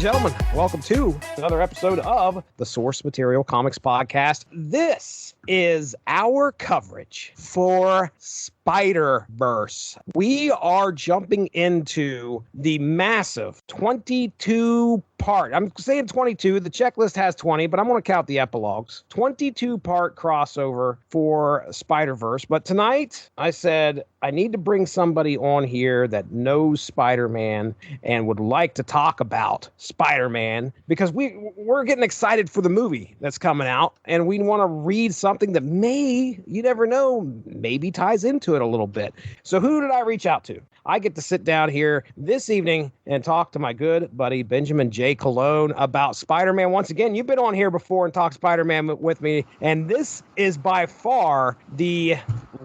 gentlemen, welcome to another episode of the Source Material Comics Podcast. This is our coverage for Spider-Verse. We are jumping into the massive 22-part, I'm saying 22, the checklist has 20, but I'm going to count the epilogues, 22-part crossover for Spider-Verse. But tonight, I said, I need to bring somebody on here that knows Spider-Man and would like to talk about Spider-Man, because we're getting excited for the movie that's coming out, and we want to read something that you never know, maybe ties into it a little bit. So who did I reach out to? I get to sit down here this evening and talk to my good buddy Benjamin J. Cologne about Spider-Man. Once again, you've been on here before and talked Spider-Man with me, and this is by far the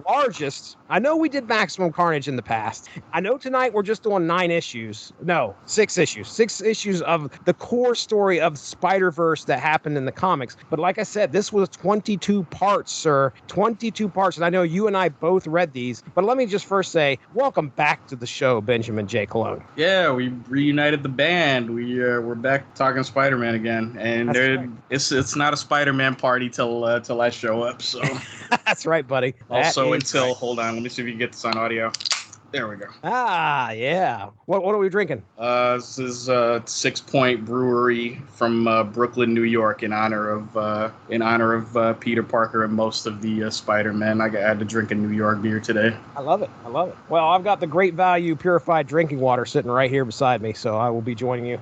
largest. I know we did Maximum Carnage in the past. I know tonight we're just doing 6 issues. 6 issues of the core story of Spider-Verse that happened in the comics. But like I said, this was 22 parts, sir. 22 parts. And I know you and I both read these. But let me just first say, welcome back to the show, Benjamin J. Cologne. Yeah, we reunited the band. We're back talking Spider-Man again. And right. It's not a Spider-Man party till I show up. So that's right, buddy. Hold on, let me see if you can get this on audio. There we go. Ah, yeah. What are we drinking? This is 6 Point Brewery from Brooklyn, New York, in honor of Peter Parker and most of the Spider-Men. I had to drink a New York beer today. I love it. Well, I've got the Great Value purified drinking water sitting right here beside me, so I will be joining you.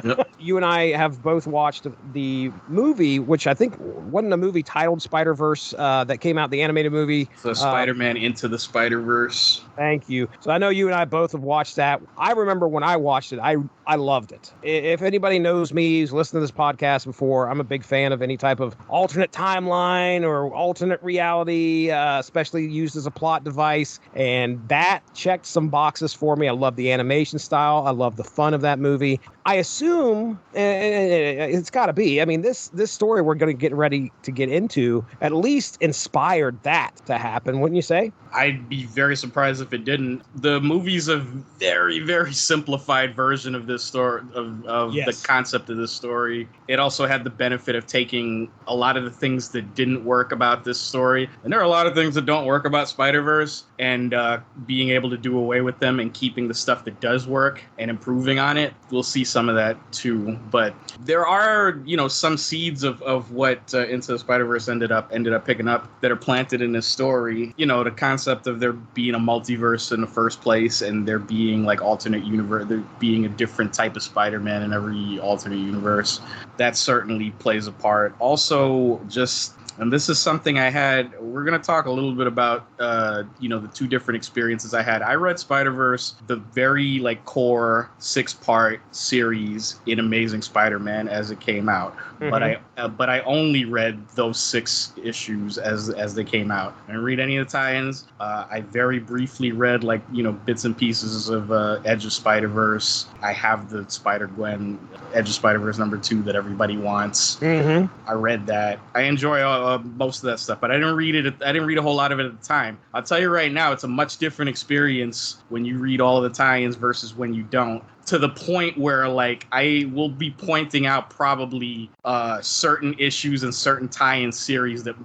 Yep. You and I have both watched the movie, which I think wasn't a movie titled Spider-Verse that came out, the animated movie. So Spider-Man Into the Spider-Verse. Thank you. So I know you and I both have watched that. I remember when I watched it, I loved it. If anybody knows me, who's listened to this podcast before, I'm a big fan of any type of alternate timeline or alternate reality, especially used as a plot device. And that checked some boxes for me. I love the animation style. I love the fun of that movie. I assume it's got to be. I mean, this story we're going to get ready to get into at least inspired that to happen, wouldn't you say? I'd be very surprised if it didn't. The movie's a very, very simplified version of this story, of Yes. the concept of this story. It also had the benefit of taking a lot of the things that didn't work about this story, and there are a lot of things that don't work about Spider-Verse, and being able to do away with them and keeping the stuff that does work and improving on it. We'll see some of that too, but there are, some seeds of what Into the Spider-Verse ended up picking up that are planted in this story. The concept of there being a multiverse in the first place, and there being like alternate universe, there being a different type of Spider-Man in every alternate universe, that certainly plays a part. Also, and this is something we're going to talk a little bit about, the 2 different experiences I had. I read Spider-Verse, the very core 6-part series in Amazing Spider-Man as it came out. Mm-hmm. But I only read those 6 issues as they came out. I didn't read any of the tie-ins. I very briefly read bits and pieces of Edge of Spider-Verse. I have the Spider-Gwen Edge of Spider-Verse #2 that everybody wants. Mm-hmm. I read that. I enjoy most of that stuff, but I didn't read it. I didn't read a whole lot of it at the time. I'll tell you right now, it's a much different experience when you read all of the tie-ins versus when you don't. To the point where I will be pointing out probably certain issues and certain tie-in series that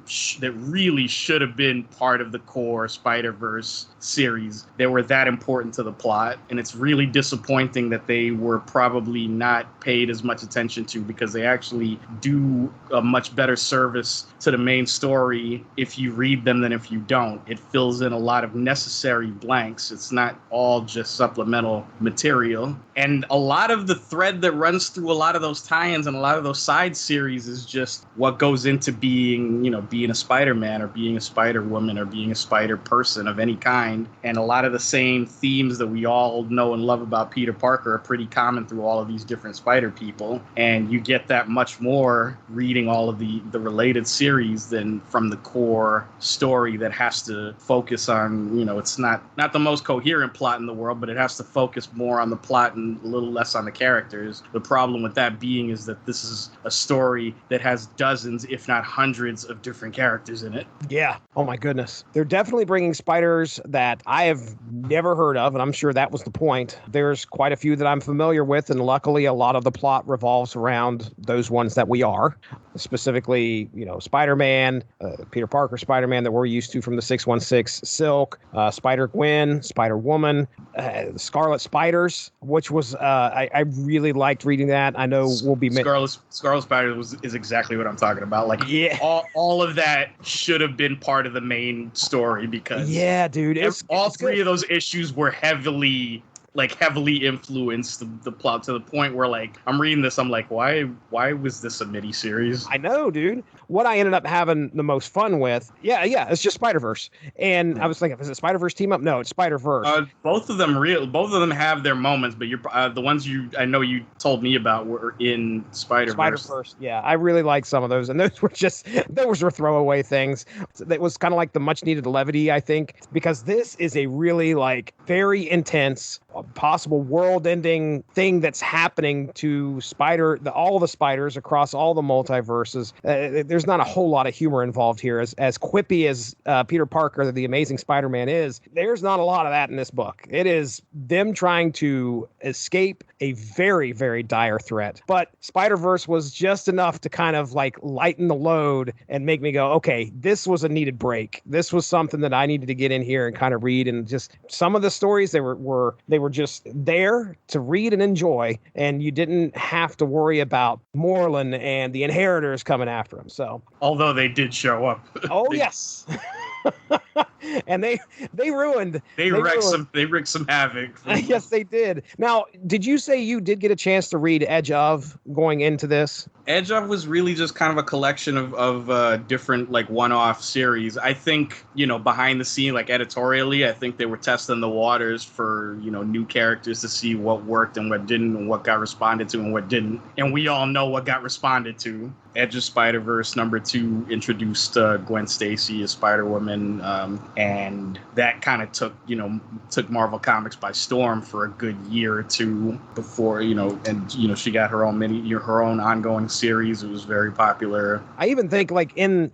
really should have been part of the core Spider-Verse series. They were that important to the plot, and it's really disappointing that they were probably not paid as much attention to, because they actually do a much better service to the main story if you read them than if you don't. It fills in a lot of necessary blanks. It's not all just supplemental material. And a lot of the thread that runs through a lot of those tie-ins and a lot of those side series is just what goes into being a Spider-Man or being a Spider-Woman or being a Spider-Person of any kind. And a lot of the same themes that we all know and love about Peter Parker are pretty common through all of these different Spider people. And you get that much more reading all of the related series than from the core story that has to focus on, it's not the most coherent plot in the world, but it has to focus more on the plot and and a little less on the characters. The problem with that being is that this is a story that has dozens, if not hundreds, of different characters in it. Yeah. Oh my goodness. They're definitely bringing spiders that I have never heard of, and I'm sure that was the point. There's quite a few that I'm familiar with, and luckily a lot of the plot revolves around those ones that we are. Specifically, Spider-Man, Peter Parker Spider-Man that we're used to from the 616, Silk, Spider-Gwen, Spider-Woman, Scarlet Spiders, which was I really liked reading that. I know we'll be Scarlet Spider is exactly what I'm talking about. Like, yeah, all of that should have been part of the main story, because dude, all three of those issues were heavily influenced the plot, to the point where, like, I'm reading this, I'm like, why was this a mini series? I know, dude. What I ended up having the most fun with, it's just Spider-Verse. And I was thinking, is it Spider-Verse team up? No, it's Spider-Verse. Both of them have their moments, but you're the ones I know you told me about were in Spider-Verse. Yeah, I really like some of those, and those were throwaway things. It was kind of like the much-needed levity, I think, because this is a really, like, very intense, possible world-ending thing that's happening to all the spiders across all the multiverses. There's not a whole lot of humor involved here. As quippy as Peter Parker, the Amazing Spider-Man, is, there's not a lot of that in this book. It is them trying to escape a very, very dire threat. But Spider-Verse was just enough to kind of, like, lighten the load and make me go, okay, this was a needed break. This was something that I needed to get in here and kind of read. And just some of the stories, they were just there to read and enjoy, and you didn't have to worry about Moreland and the Inheritors coming after him. So, although they did show up. Oh, yes. And they wreaked some havoc. Yes, they did. Now, did you say you did get a chance to read Edge of going into this? Edge of was really just kind of a collection of different, like, one-off series. I think, behind the scene, like, editorially, I think they were testing the waters for, new characters to see what worked and what didn't, and what got responded to and what didn't. And we all know what got responded to. Edge of Spider-Verse #2 introduced Gwen Stacy as Spider-Woman, and that kind of took Marvel Comics by storm for a good year or two before, she got her own ongoing series. It was very popular. I even think, like, in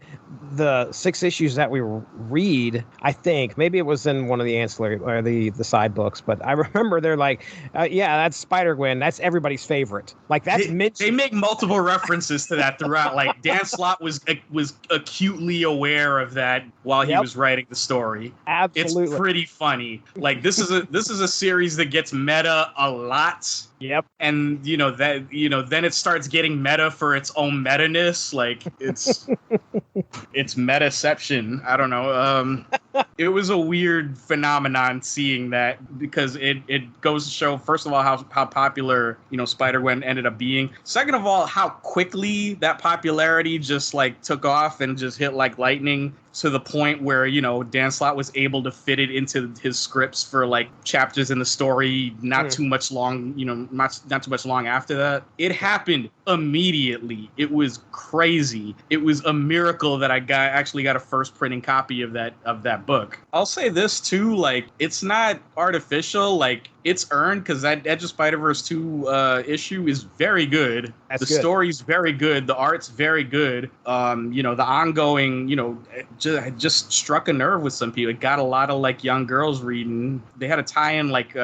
the 6 issues that we read, I think maybe it was in one of the ancillary or the side books, but I remember they're like, that's Spider-Gwen, that's everybody's favorite. Like, that's they make multiple references to that throughout. Like, Dan Slott was acutely aware of that while he was writing the story. Absolutely. It's pretty funny. Like, this is a series that ggets meta a lot. Yep. And then it starts getting meta for its own meta-ness. Like, it's it's metaception. I don't know. It was a weird phenomenon seeing that, because it goes to show, first of all, how popular Spider-Gwen ended up being. Second of all, how quickly that popularity just, like, took off and just hit like lightning, to the point where, Dan Slott was able to fit it into his scripts for, like, chapters in the story, not too much long after that. It happened immediately. It was crazy. It was a miracle that I actually got a first printing copy of that book. I'll say this too, like, it's not artificial, like, it's earned, because that Edge of Spider-Verse 2 issue is very good. The story's very good. The art's very good. The ongoing, just struck a nerve with some people. It got a lot of, like, young girls reading. They had a tie-in, like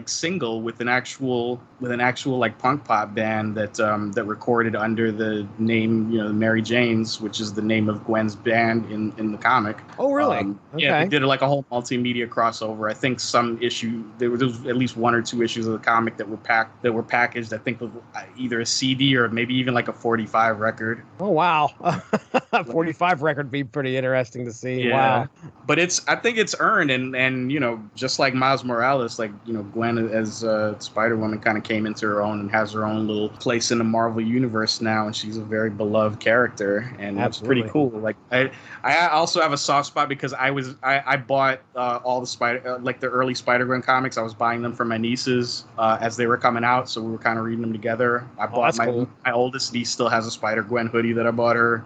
single with an actual like punk pop band that recorded under the name, Mary Jane's, which is the name of Gwen's band in the comic. Oh, really? Okay. Yeah, they did like a whole multimedia crossover. I think some issue there was at least 1 or 2 issues of the comic that were packaged, I think, with either a CD or maybe even like a 45 record. Oh, wow. 45 record would be pretty interesting to see. Yeah. Wow. But I think it's earned, and just like Miles Morales, like, Gwen as Spider-Woman kind of came into her own and has her own little place in the Marvel universe now, and she's a very beloved character, and that's pretty cool. Like, I also have a soft spot because I bought all the the early Spider-Gwen comics. I was buying them for my nieces as they were coming out, so we were kind of reading them together. I bought my oldest niece still has a Spider-Gwen hoodie that I bought her.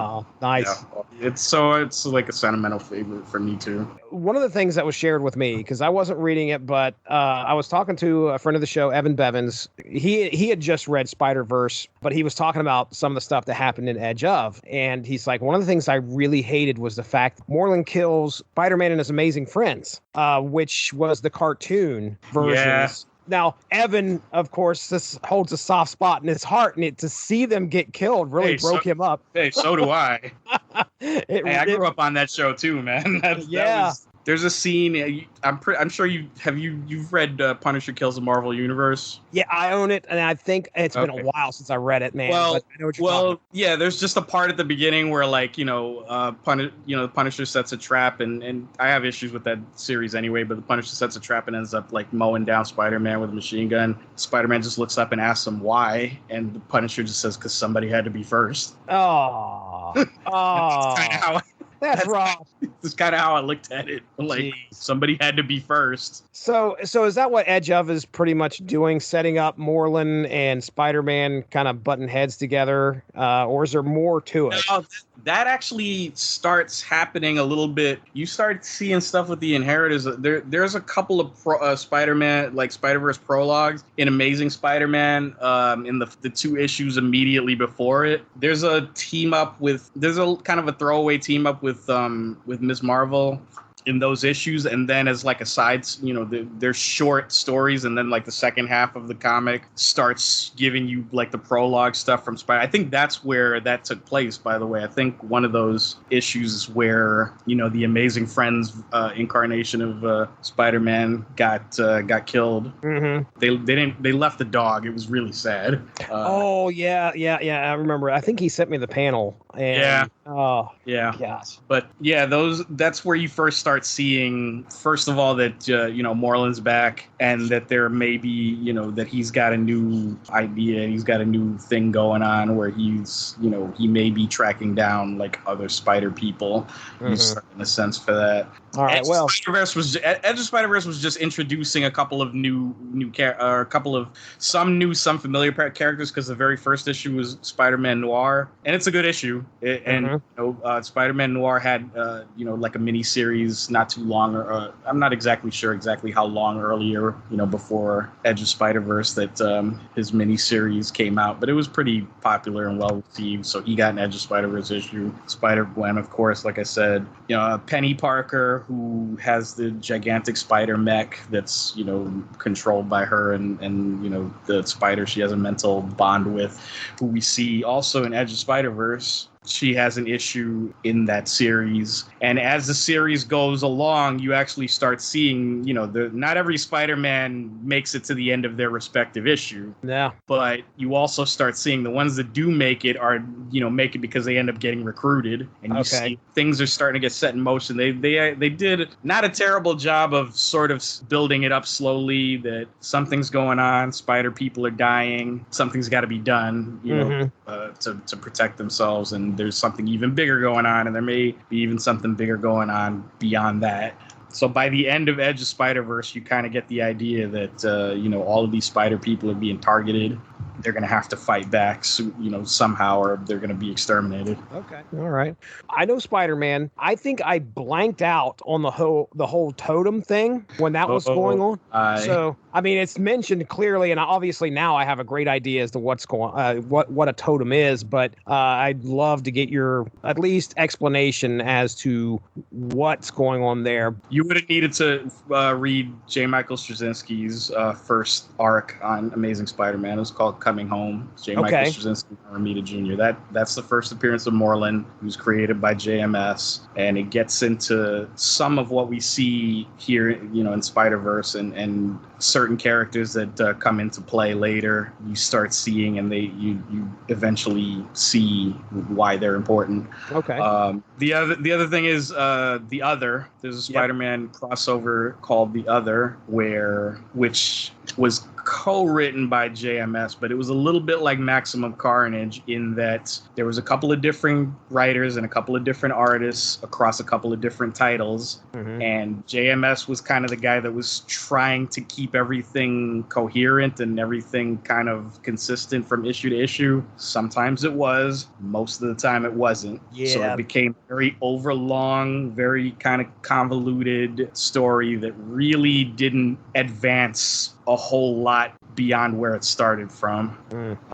Oh, nice. Yeah, it's like a sentimental favorite for me too. One of the things that was shared with me, because I wasn't reading it, but I was talking to a friend of the show, Evan Bevins. He had just read Spider-Verse, but he was talking about some of the stuff that happened in Edge of, and he's like, one of the things I really hated was the fact Moreland kills Spider-Man and his amazing friends, which was the cartoon versions. Yeah. Now, Evan, of course, this holds a soft spot in his heart, and to see them get killed really broke him up. Hey, so do I. I grew up on that show too, man. There's a scene. I'm sure you've read Punisher Kills the Marvel Universe. Yeah, I own it, and I think it's been a while since I read it, man. Well, but I know what you're talking about. Yeah. There's just a part at the beginning where, like, the Punisher sets a trap, and I have issues with that series anyway. But the Punisher sets a trap and ends up like mowing down Spider-Man with a machine gun. Spider-Man just looks up and asks him why, and the Punisher just says, "Because somebody had to be first." Oh, that's rough. That's kind of how I looked at it. Like, Jeez. Somebody had to be first. So is that what Edge of is pretty much doing, setting up Moreland and Spider-Man kind of butting heads together, or is there more to it? No, that actually starts happening a little bit. You start seeing stuff with the Inheritors. There's a couple of Spider-Man, like Spider-Verse prologues in Amazing Spider-Man, in the 2 issues immediately before it. There's a kind of a throwaway team up with Ms. Marvel in those issues, and then as like a side, they're short stories, and then like the second half of the comic starts giving you like the prologue stuff from Spider. I think that's where that took place, by the way. I think one of those issues is where the Amazing Friends incarnation of Spider-Man got killed. Mm-hmm. They left the dog. It was really sad. I remember. I think he sent me the panel. And, Oh yeah. Gosh. But yeah, that's where you first start seeing, first of all, that Moreland's back, and that there may be, that he's got a new idea, he's got a new thing going on where he's, he may be tracking down like other spider people. You start in a sense for that. All right. Edge of Spider-Verse was just introducing a couple of some familiar characters, because the very first issue was Spider-Man Noir, and it's a good issue. Spider-Man Noir had like a mini series not too long, or I'm not exactly sure how long earlier, before Edge of Spider-Verse, that his mini series came out, but it was pretty popular and well received. So he got an Edge of Spider-Verse issue. Spider-Gwen, of course, like I said, Penny Parker, who has the gigantic spider mech that's controlled by her, and the spider she has a mental bond with, who we see also in Edge of Spider-Verse. She has an issue in that series, and as the series goes along, you actually start seeing, not every Spider-Man makes it to the end of their respective issue. Yeah. But you also start seeing the ones that do make it are, make it because they end up getting recruited, and you see things are starting to get set in motion. They did not a terrible job of sort of building it up slowly, that something's going on, spider people are dying, something's got to be done, to protect themselves, and there's something even bigger going on, and there may be even something bigger going on beyond that. So by the end of Edge of Spider-Verse, you kind of get the idea that, all of these spider people are being targeted. They're going to have to fight back, somehow, or they're going to be exterminated. Okay. All right. I know Spider-Man. I think I blanked out on the whole totem thing when that was going on. So, I mean, it's mentioned clearly, and obviously now I have a great idea as to what's going, what a totem is, but I'd love to get your at least explanation as to what's going on there. You would have needed to read J. Michael Straczynski's first arc on Amazing Spider-Man. It was called Coming Home. J. Michael Straczynski and Romita Jr. That's the first appearance of Moreland, who's created by JMS, and it gets into some of what we see here, in Spider-Verse, and certain characters that come into play later. You start seeing, and you eventually see why they're important. Okay. The other thing is The Other. There's a Spider-Man crossover called The Other, which was co-written by JMS, but it was a little bit like Maximum Carnage in that there was a couple of different writers and a couple of different artists across a couple of different titles. Mm-hmm. And JMS was kind of the guy that was trying to keep everything coherent and everything kind of consistent from issue to issue. Sometimes it was, most of the time it wasn't. Yeah. So it became very overlong, very kind of convoluted story that really didn't advance a whole lot beyond where it started from.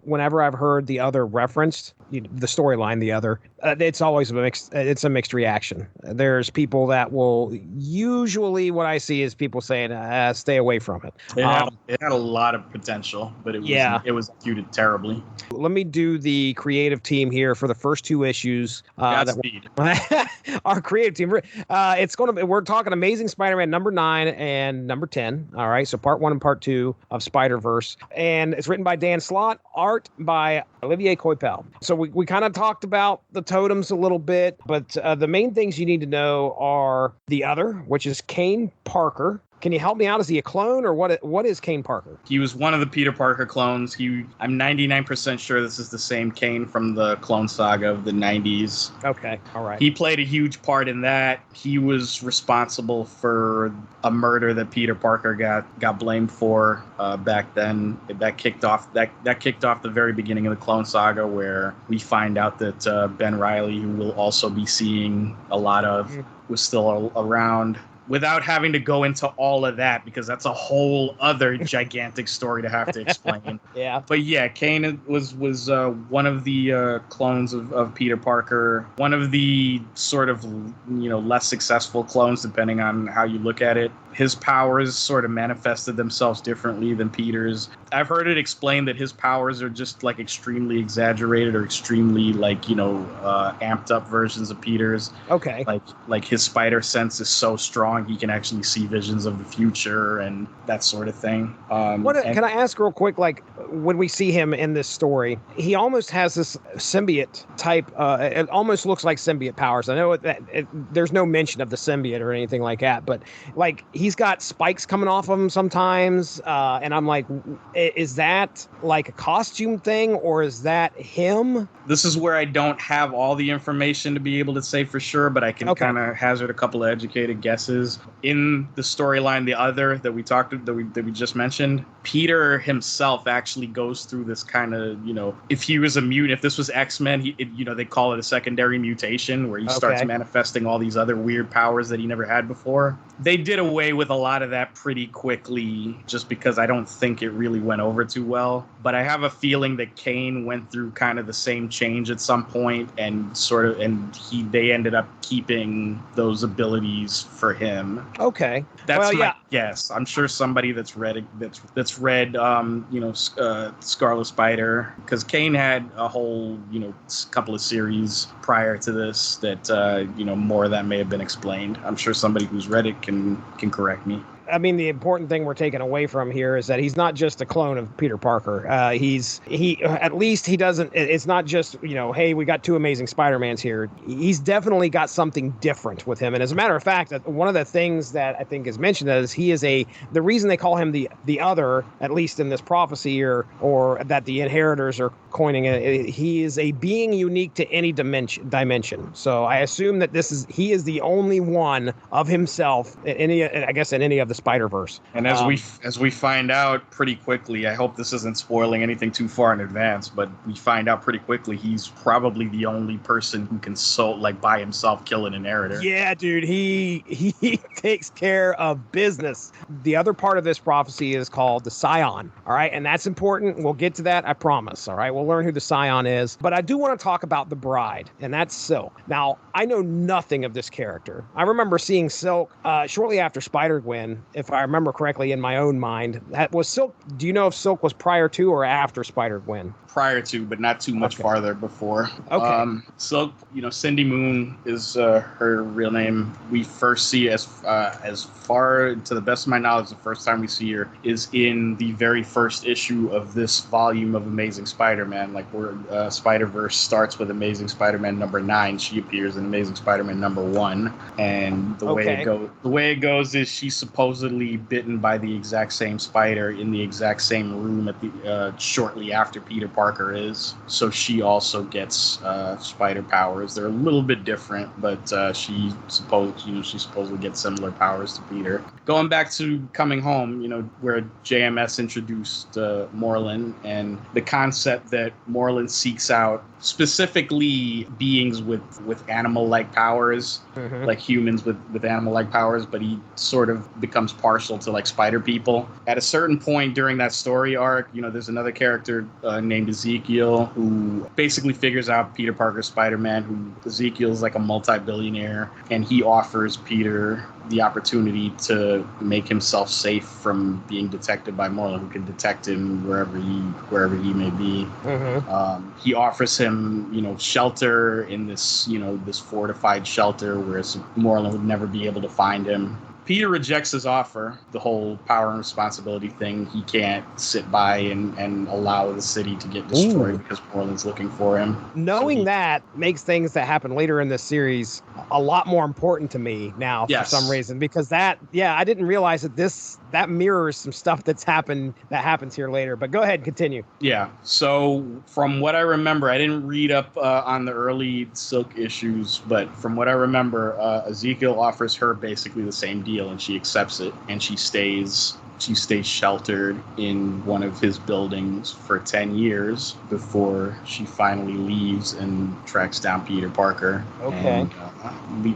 Whenever I've heard the other referenced, the storyline, the other, it's always a mixed reaction. There's people that will, usually what I see is people saying, stay away from it. It had a lot of potential, but it was executed terribly. Let me do the creative team here for the first 2 issues. Godspeed. Our creative team. We're talking Amazing Spider-Man number 9 and number 10. All right. So part 1 and part 2 of Spider-Verse. And it's written by Dan Slott, art by Olivier Coipel. So we kind of talked about the totems a little bit, but the main things you need to know are the other, which is Kane Parker. Can you help me out? Is he a clone, or what is Kane Parker? He was one of the Peter Parker clones. I'm 99% sure this is the same Kane from the Clone Saga of the 90s. Okay, all right. He played a huge part in that. He was responsible for a murder that Peter Parker got blamed for back then. That kicked off the very beginning of the Clone Saga, where we find out that Ben Reilly, who we'll also be seeing a lot of, was still around. Without having to go into all of that, because that's a whole other gigantic story to have to explain. Yeah. But yeah, Kane was one of the clones of Peter Parker, one of the sort of, less successful clones, depending on how you look at it. His powers sort of manifested themselves differently than Peter's. I've heard it explained that his powers are just like extremely exaggerated or extremely amped up versions of Peter's. Okay. Like his spider sense is so strong he can actually see visions of the future and that sort of thing. Can I ask real quick? Like when we see him in this story, he almost has this symbiote type. It almost looks like symbiote powers. I know there's no mention of the symbiote or anything like that, but like he's got spikes coming off of him sometimes, and I'm like, is that like a costume thing or is that him? This is where I don't have all the information to be able to say for sure, but I can kind of hazard a couple of educated guesses. In the storyline, the other that we just mentioned, Peter himself actually goes through this kind of, if he was a mutant, if this was X-Men, they call it a secondary mutation where he starts manifesting all these other weird powers that he never had before. They did away with a lot of that pretty quickly just because I don't think it really went over too well. But I have a feeling that Kane went through kind of the same change at some point and they ended up keeping those abilities for him. Okay. That's my guess. I'm sure somebody that's read Scarlet Spider, because Kane had a whole, couple of series prior to this that, more of that may have been explained. I'm sure somebody who's read it can correct me. I mean, the important thing we're taking away from here is that he's not just a clone of Peter Parker. It's not just, hey, we got 2 Amazing Spider-Mans here. He's definitely got something different with him. And as a matter of fact, one of the things that I think is mentioned is he is the reason they call him the other, at least in this prophecy or that the inheritors are coining it, he is a being unique to any dimension. So I assume that he is the only one of himself in any of the Spider-Verse. And as we find out pretty quickly, I hope this isn't spoiling anything too far in advance, but we find out pretty quickly he's probably the only person who can by himself kill an inheritor. Yeah, dude, he takes care of business. The other part of this prophecy is called the Scion, all right? And that's important. We'll get to that, I promise, all right? We'll learn who the Scion is. But I do want to talk about the bride, and that's Silk. Now, I know nothing of this character. I remember seeing Silk shortly after Spider-Gwen, if I remember correctly in my own mind. That was Silk. Do you know if Silk was prior to or after Spider-Gwen? Prior to, but not too much farther before. Okay. Silk, Cindy Moon is her real name. We first see, as far to the best of my knowledge, the first time we see her is in the very first issue of this volume of Amazing Spider-Man. Like where Spider-Verse starts with Amazing Spider-Man number 9, she appears in Amazing Spider-Man number 1, and the way it goes is she's supposed supposedly bitten by the exact same spider in the exact same room at the shortly after Peter Parker is. So she also gets spider powers. They're a little bit different, but she supposedly gets similar powers to Peter. Going back to Coming Home, where JMS introduced Moreland and the concept that Moreland seeks out specifically beings with animal-like powers, like humans with animal-like powers, but he sort of becomes partial to like spider people. At a certain point during that story arc, there's another character named Ezekiel who basically figures out Peter Parker's Spider-Man, who Ezekiel's like a multi-billionaire, and he offers Peter the opportunity to make himself safe from being detected by Moreland, who can detect him wherever he may be. He offers him, shelter in this, this fortified shelter where Moreland would never be able to find him. Peter rejects his offer, the whole power and responsibility thing. He can't sit by and allow the city to get destroyed because Moreland's looking for him. Knowing that makes things that happen later in this series a lot more important to me now for some reason, because I didn't realize that mirrors some stuff that happens here later. But go ahead, continue. Yeah. So from what I remember, I didn't read up on the early Silk issues, but from what I remember, Ezekiel offers her basically the same deal, and she accepts it, and she stays sheltered in one of his buildings for 10 years before she finally leaves and tracks down Peter Parker. Okay.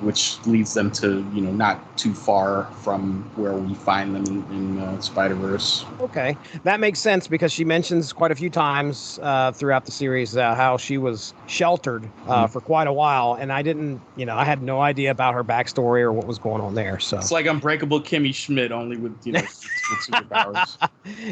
Which leads them to, not too far from where we find them in Spider-Verse. Okay. That makes sense because she mentions quite a few times throughout the series how she was sheltered for quite a while, and I didn't, I had no idea about her backstory or what was going on there. So it's like Unbreakable Kimmy Schmidt, only with, with superpowers.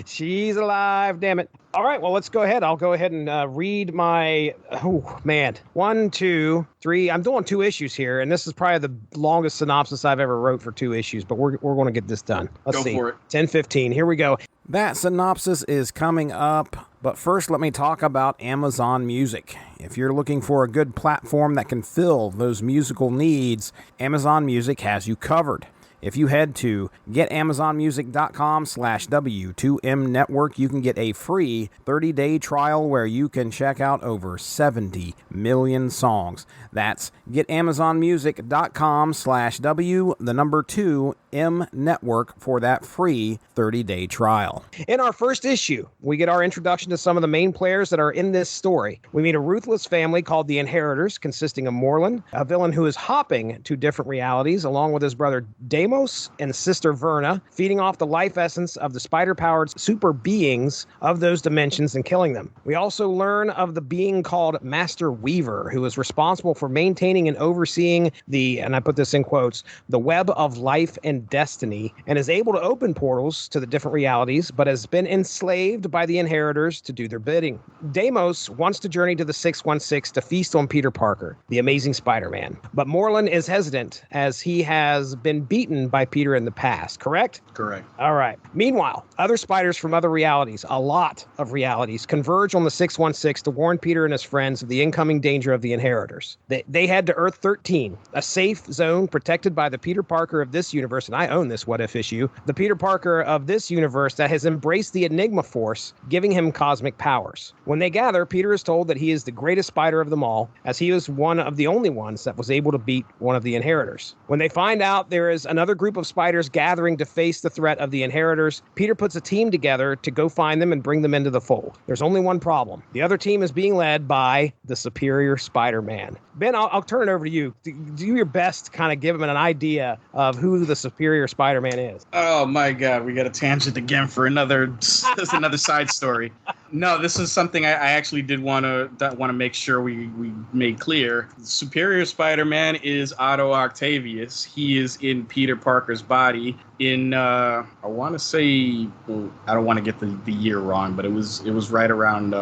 She's alive, damn it. All right, well, let's go ahead. I'll go ahead and read my, 1, 2, 3. I'm doing 2 issues here, and this is probably the longest synopsis I've ever wrote for 2 issues, but we're going to get this done. Let's see. Go for it. 10:15. Here we go. That synopsis is coming up, but first let me talk about Amazon Music. If you're looking for a good platform that can fill those musical needs, Amazon Music has you covered. If you head to getamazonmusic.com/W2M Network, you can get a free 30-day trial where you can check out over 70 million songs. That's getamazonmusic.com/W2M Network for that free 30-day trial. In our first issue, we get our introduction to some of the main players that are in this story. We meet a ruthless family called the Inheritors, consisting of Moreland, a villain who is hopping to different realities, along with his brother Deimos and sister Verna, feeding off the life essence of the spider-powered super beings of those dimensions and killing them. We also learn of the being called Master Weaver, who is responsible for maintaining and overseeing the, and I put this in quotes, the web of life and destiny, and is able to open portals to the different realities, but has been enslaved by the Inheritors to do their bidding. Deimos wants to journey to the 616 to feast on Peter Parker, the Amazing Spider-Man. But Moreland is hesitant, as he has been beaten by Peter in the past, correct? Correct. All right. Meanwhile, other spiders from other realities, a lot of realities, converge on the 616 to warn Peter and his friends of the incoming danger of the Inheritors. They head to Earth 13, a safe zone protected by the Peter Parker of this universe, and I own this What If issue, the Peter Parker of this universe that has embraced the Enigma Force, giving him cosmic powers. When they gather, Peter is told that he is the greatest spider of them all, as he is one of the only ones that was able to beat one of the Inheritors. When they find out there is another group of spiders gathering to face the threat of the Inheritors, Peter puts a team together to go find them and bring them into the fold. There's only one problem. The other team is being led by the Superior Spider-Man. Ben, I'll turn it over to you. Do your best to kind of give him an idea of who the Superior Spider-Man is. Oh my God, we got a tangent again for another side story. No, this is something I actually did want to make sure we made clear. Superior Spider-Man is Otto Octavius. He is in Peter Parker's body. In I want to say, well, I don't want to get the year wrong, but it was right around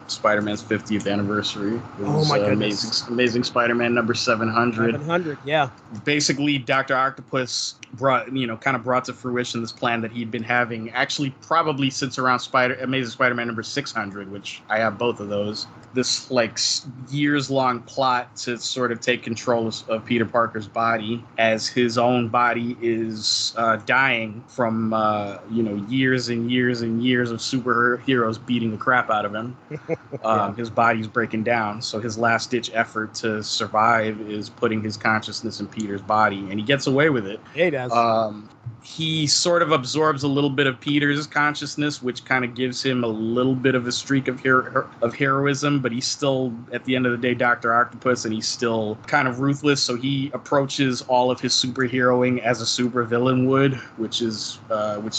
Spider-Man's 50th anniversary. It was, my goodness! Amazing Spider-Man number 700. 700, yeah. Basically, Dr. Octopus brought to fruition this plan that he'd been having actually probably since around Amazing Spider-Man number 60. 600, which I have both of those. This like years-long plot to sort of take control of Peter Parker's body as his own body is dying from years and years and years of superheroes beating the crap out of him. His body's breaking down, so his last-ditch effort to survive is putting his consciousness in Peter's body, and he gets away with it. Yeah, he does. He sort of absorbs a little bit of Peter's consciousness, which kind of gives him a little bit of a streak of heroism, but he's still, at the end of the day, Dr. Octopus, and he's still kind of ruthless, so he approaches all of his superheroing as a supervillain would, which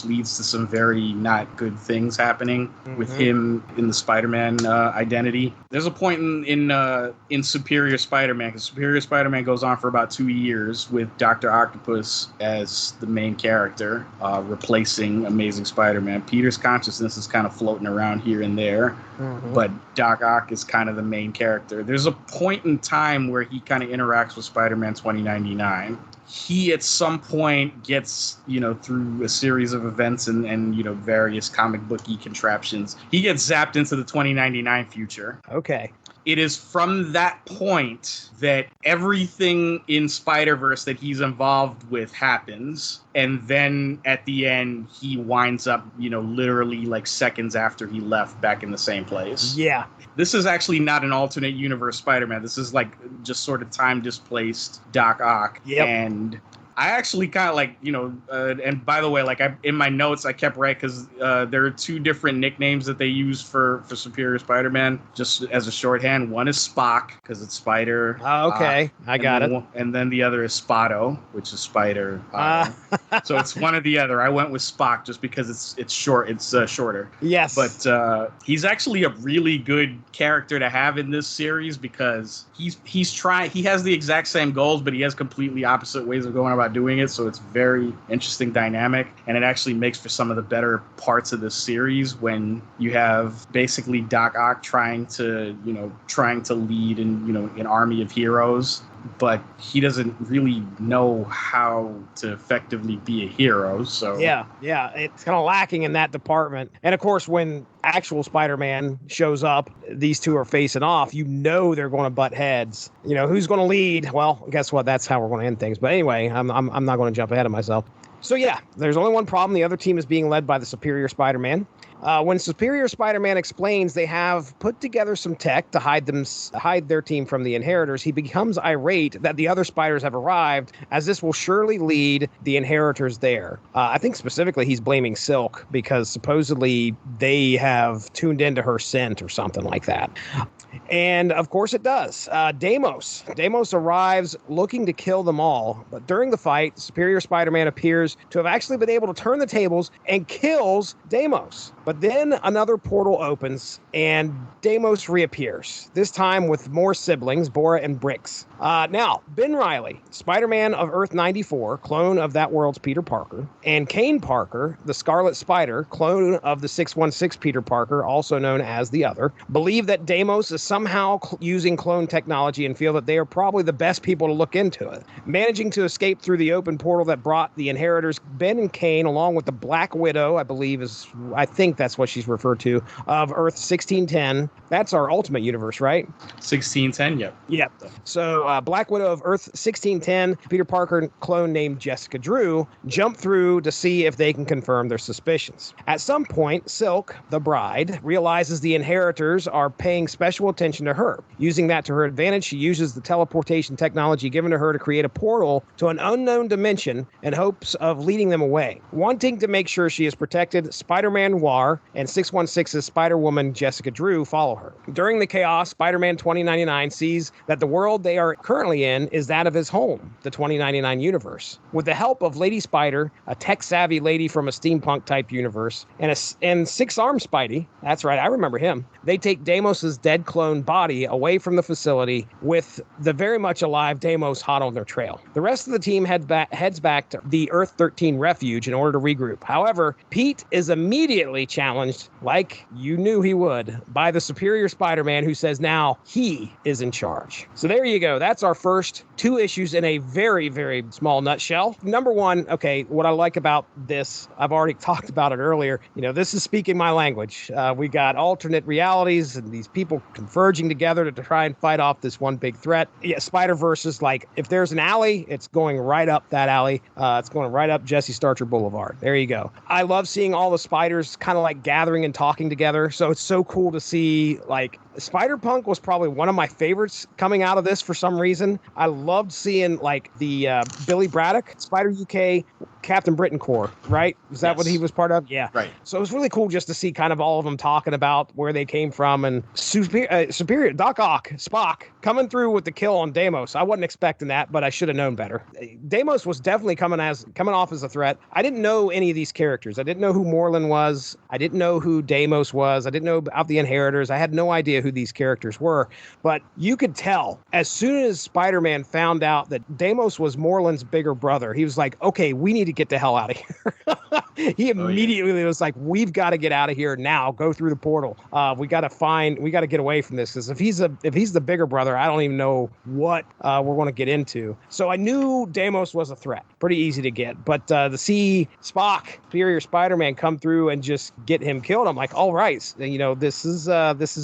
leads to some very not good things happening with him in the Spider-Man identity. There's a point in Superior Spider-Man, because Superior Spider-Man goes on for about 2 years with Dr. Octopus as the main character, replacing Amazing Spider-Man. Peter's consciousness is kind of floating around here and there, but Doc Ock is kind of the main character. There's a point in time where he kind of interacts with Spider-Man 2099. He at some point gets, through a series of events and various comic booky contraptions, he gets zapped into the 2099 future. Okay. It is from that point that everything in Spider-Verse that he's involved with happens. And then at the end, he winds up, literally like seconds after he left back in the same place. Yeah. This is actually not an alternate universe Spider-Man. This is like just sort of time displaced Doc Ock. Yep. And I actually kind of like, and by the way, like in my notes, I kept right because there are 2 different nicknames that they use for Superior Spider-Man, just as a shorthand. One is Spock because it's Spider. Oh, okay. I got it. And then the other is Spotto, which is Spider. So it's one or the other. I went with Spock just because it's short. It's shorter. Yes. But he's actually a really good character to have in this series because he has the exact same goals, but he has completely opposite ways of going about doing it, so it's very interesting dynamic, and it actually makes for some of the better parts of this series when you have basically Doc Ock trying to lead an army of heroes, but he doesn't really know how to effectively be a hero. So yeah, it's kind of lacking in that department. And of course, when actual Spider-Man shows up, these two are facing off. They're going to butt heads. Who's going to lead? Well, guess what? That's how we're going to end things. But anyway, I'm not going to jump ahead of myself. So yeah, there's only one problem. The other team is being led by the Superior Spider-Man. When Superior Spider-Man explains they have put together some tech to hide their team from the Inheritors, he becomes irate that the other spiders have arrived, as this will surely lead the Inheritors there. I think specifically he's blaming Silk because supposedly they have tuned into her scent or something like that. And of course it does. Deimos arrives looking to kill them all, but during the fight, Superior Spider-Man appears to have actually been able to turn the tables and kills Deimos. But then another portal opens and Deimos reappears, this time with more siblings, Bora and Brix. Now, Ben Reilly, Spider-Man of Earth 94, clone of that world's Peter Parker, and Kane Parker, the Scarlet Spider, clone of the 616 Peter Parker, also known as the Other, believe that Deimos is somehow using clone technology and feel that they are probably the best people to look into it. Managing to escape through the open portal that brought the Inheritors, Ben and Kane, along with the Black Widow, I think that's what she's referred to, of Earth 1610. That's our Ultimate Universe, right? 1610, yep. Yep. So Black Widow of Earth 1610, Peter Parker clone named Jessica Drew, jump through to see if they can confirm their suspicions. At some point, Silk, the bride, realizes the Inheritors are paying special attention to her. Using that to her advantage, she uses the teleportation technology given to her to create a portal to an unknown dimension in hopes of leading them away. Wanting to make sure she is protected, Spider-Man Noir and 616's Spider-Woman Jessica Drew follow her. During the chaos, Spider-Man 2099 sees that the world they are currently in is that of his home, the 2099 universe. With the help of Lady Spider, a tech-savvy lady from a steampunk-type universe, and Six-Armed Spidey, that's right, I remember him, they take Deimos' dead clone body away from the facility with the very much alive Deimos hot on their trail. The rest of the team heads back to the Earth 13 refuge in order to regroup. However, Pete is immediately challenged challenged, like you knew he would, by the superior Spider-Man, who says now he is in charge. So there you go. That's our first 2 issues in a very, very small nutshell. Number one, okay, what I like about this, I've already talked about it earlier. This is speaking my language. We got alternate realities and these people converging together to try and fight off this one big threat. Yeah, Spider-Verse is like, if there's an alley, it's going right up that alley. It's going right up Jesse Starcher Boulevard. There you go. I love seeing all the spiders kind of like gathering and talking together. So it's so cool to see, like, Spider-Punk was probably one of my favorites coming out of this for some reason. I loved seeing like the Billy Braddock, Spider UK, Captain Britain Corps, right? Is that what he was part of? Yeah. Right. So it was really cool just to see kind of all of them talking about where they came from, and Superior Doc Ock, Spock, coming through with the kill on Deimos. I wasn't expecting that, but I should have known better. Deimos was definitely coming off as a threat. I didn't know any of these characters. I didn't know who Moreland was. I didn't know who Deimos was. I didn't know about the Inheritors. I had no idea who these characters were, but you could tell as soon as Spider-Man found out that Deimos was Moreland's bigger brother, he was like, okay, we need to get the hell out of here. He immediately was like, we've got to get out of here now. Go through the portal. We got to get away from this, because if he's the bigger brother, I don't even know what we're going to get into. So I knew Deimos was a threat. Pretty easy to get, but to see Spock, Superior Spider-Man, come through and just get him killed, I'm like, all right, this is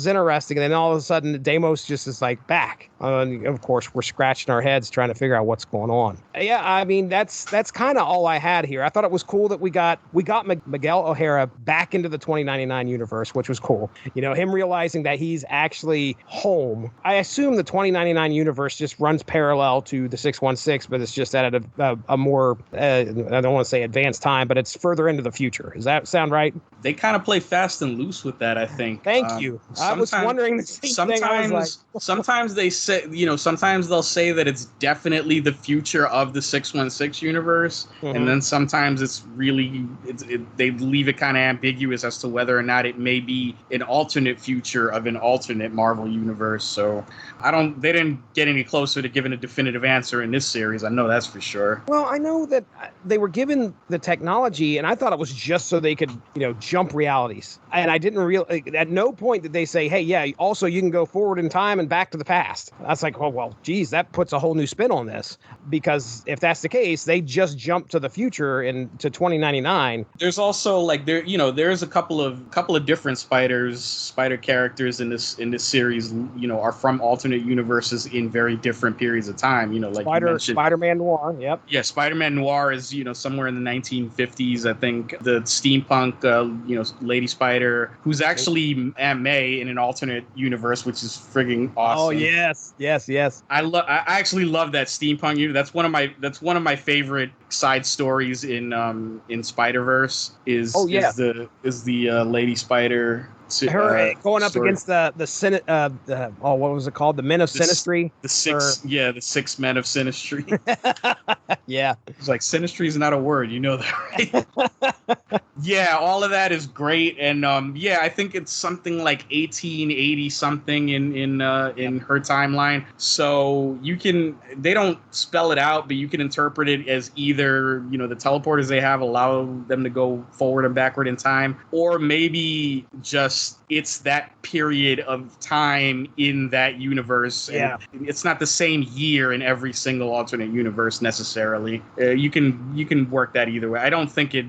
interesting. And then all of a sudden, Deimos just is like back. Of course, we're scratching our heads trying to figure out what's going on. Yeah, I mean, that's kind of all I had here. I thought it was cool that we got Miguel O'Hara back into the 2099 universe, which was cool. Him realizing that he's actually home. I assume the 2099 universe just runs parallel to the 616, but it's just at a more, I don't want to say advanced time, but it's further into the future. Does that sound right? They kind of play fast and loose with that, I think. Thank you. I was wondering the same thing. I was like, sometimes they say, sometimes they'll say that it's definitely the future of the 616 universe, and then sometimes it's really they leave it kind of ambiguous as to whether or not it may be an alternate future of an alternate Marvel universe. So they didn't get any closer to giving a definitive answer in this series. I know that's for sure. Well, I know that they were given the technology, and I thought it was just so they could, jump realities. And I didn't at no point did they say, hey, yeah, also you can go forward in time and back to the past. That's like, oh, well, geez, that puts a whole new spin on this, because if that's the case, they just jumped to the future and to 2099. There's also like there's a couple of different spider characters in this series, are from alternate universes in very different periods of time. Like Spider-Man Noir. Yep. Yeah, Spider-Man Noir is somewhere in the 1950s. I think the steampunk Lady Spider, who's actually Aunt May in an alternate universe, which is frigging awesome. Oh yes. I actually love that steampunk universe. That's one of my favorite side stories in Spider-Verse is the Lady Spider. Her going up against what was it called? The Men of Sinistry? The six Men of Sinistry. Yeah. It's like Sinistry is not a word, that, right? Yeah, all of that is great. And I think it's something like 1880 something in her timeline. So they don't spell it out, but you can interpret it as either, the teleporters they have allow them to go forward and backward in time, or maybe just it's that period of time in that universe. Yeah. And it's not the same year in every single alternate universe necessarily. You can work that either way. I don't think it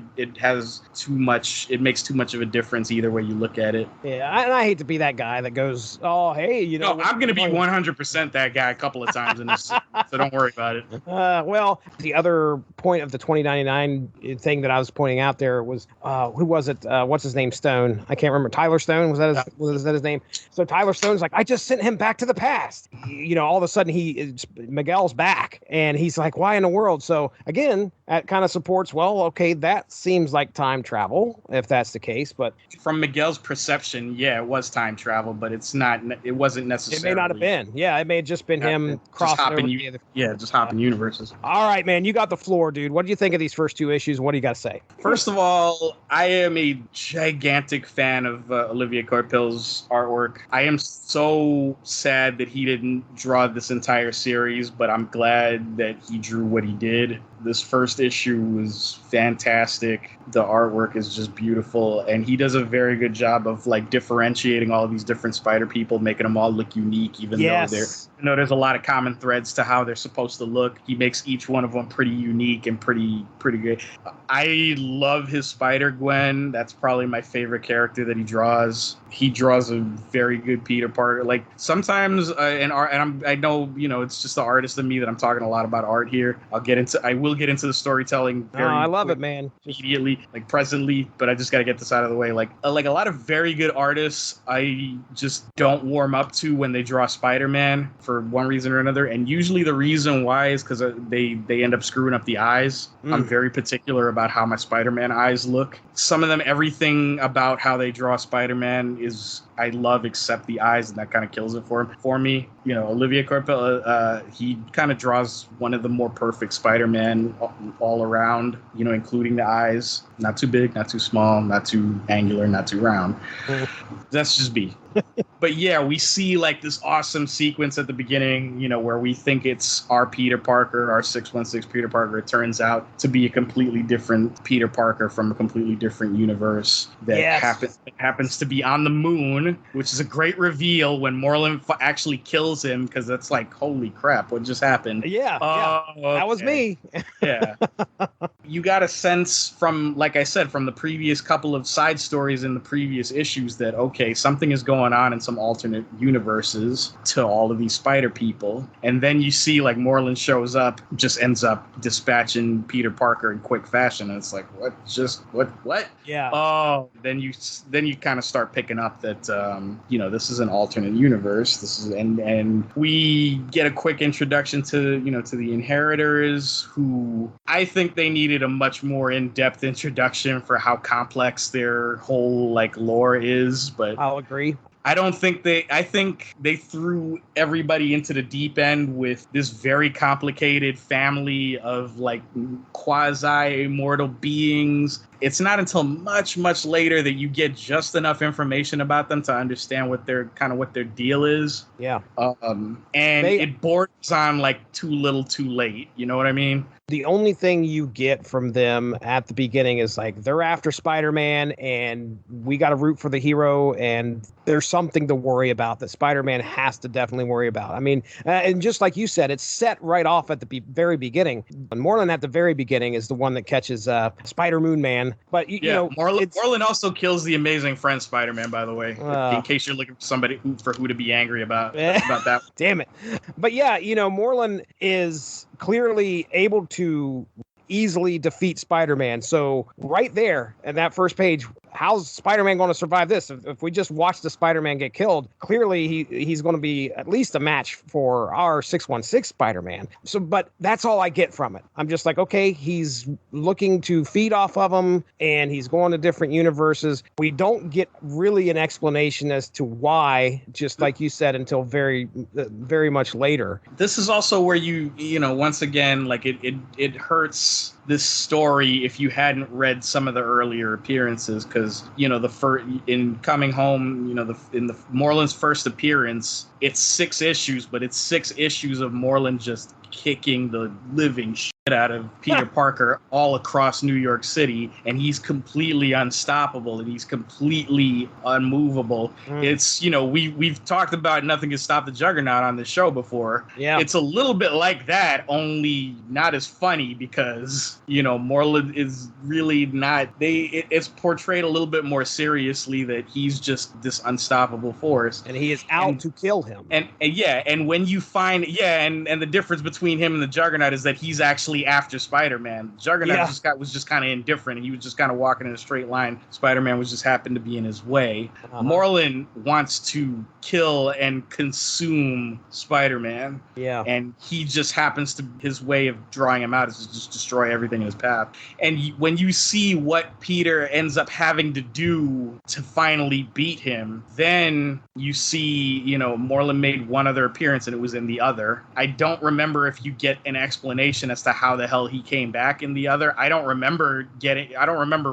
makes too much of a difference either way you look at it. Yeah, and I hate to be that guy that goes, oh, hey, No, I'm going to be 100% that guy a couple of times in this, so don't worry about it. Well, the other point of the 2099 thing that I was pointing out there was, who was it? What's his name? Stone. I can't remember. Tyler Stone, was that his name? So Tyler Stone's like, I just sent him back to the past. All of a sudden Miguel's back, and he's like, why in the world? So again, that kind of supports, well, okay, that seems like time travel if that's the case. But from Miguel's perception, yeah, it was time travel, but it wasn't necessarily. It may not have been. Yeah, it may have just been him crossing over. Just hopping universes. All right, man, you got the floor, dude. What do you think of these first 2 issues? What do you got to say? First of all, I am a gigantic fan of Olivier Coipel's artwork. I am so sad that he didn't draw this entire series, but I'm glad that he drew what he did. This first issue was fantastic. The artwork is just beautiful, and he does a very good job of like differentiating all of these different spider people, making them all look unique, even though there's a lot of common threads to how they're supposed to look. He makes each one of them pretty unique and pretty good. I love his Spider-Gwen. That's probably my favorite character that he draws. He draws a very good Peter Parker. Like sometimes I know, it's just the artist in me that I'm talking a lot about art here. I will get into the storytelling I love it, man. Immediately, like presently, but I just got to get this out of the way. Like a lot of very good artists, I just don't warm up to when they draw Spider-Man for one reason or another. And usually the reason why is because they end up screwing up the eyes. I'm very particular about how my Spider-Man eyes look. Some of them, everything about how they draw Spider-Man is I love except the eyes, and that kind of kills it for me. Olivier Coipel, he kind of draws one of the more perfect Spider-Man all around, including the eyes. Not too big, not too small, not too angular, not too round. That's just me. But yeah, we see like this awesome sequence at the beginning, where we think it's our Peter Parker, our 616 Peter Parker. It turns out to be a completely different Peter Parker from a completely different universe that happens to be on the moon, which is a great reveal when Moreland actually kills him, because that's like, holy crap, what just happened? Yeah, okay. That was me. Yeah. You got a sense from, like I said, from the previous couple of side stories in the previous issues that, okay, something is going on in some alternate universes to all of these spider people. And then you see like Moreland shows up, just ends up dispatching Peter Parker in quick fashion. And it's like, what? Yeah. Oh, then you kind of start picking up that, this is an alternate universe. And we get a quick introduction to the Inheritors, who I think they needed a much more in-depth introduction for how complex their whole like lore is, but I'll agree. I think they threw everybody into the deep end with this very complicated family of like quasi-immortal beings. It's not until much, much later that you get just enough information about them to understand what their deal is. Yeah. It borders on like too little too late. You know what I mean? The only thing you get from them at the beginning is like they're after Spider-Man and we got to root for the hero, and there's something to worry about that Spider-Man has to definitely worry about. I mean, and just like you said, it's set right off at the very beginning. And Moreland at the very beginning is the one that catches Spider-Moon Man. But Moreland also kills the Amazing Friend Spider-Man, by the way, in case you're looking for somebody who to be angry about that. Damn it. But yeah, Moreland is clearly able to easily defeat Spider-Man. So right there in that first page, how's Spider-Man going to survive this? If we just watch the Spider-Man get killed, clearly he's going to be at least a match for our 616 Spider-Man. So, but that's all I get from it. I'm just like, okay, he's looking to feed off of him and he's going to different universes. We don't get really an explanation as to why, just like you said, until very, very much later. This is also where once again, like it hurts this story if you hadn't read some of the earlier appearances, because in Coming Home, in the Moreland's first appearance, it's 6 issues, but it's 6 issues of Moreland just kicking the living shit out of Peter Parker all across New York City, and he's completely unstoppable and he's completely unmovable. It's we've talked about Nothing Can Stop the Juggernaut on the show before. Yeah, it's a little bit like that, only not as funny, because Moreland is really not. It's portrayed a little bit more seriously that he's just this unstoppable force, and he is out to kill him. And when you find and the difference between him and the Juggernaut is that he's actually after Spider-Man. Juggernaut was just kind of indifferent, and he was just kind of walking in a straight line. Spider-Man just happened to be in his way. Moreland wants to kill and consume Spider-Man. Yeah. And he just happens to, his way of drawing him out is to just destroy everything in his path. And when you see what Peter ends up having to do to finally beat him, then you see, Moreland made one other appearance and it was in the other. I don't remember if you get an explanation as to how how the hell he came back in the other. I don't remember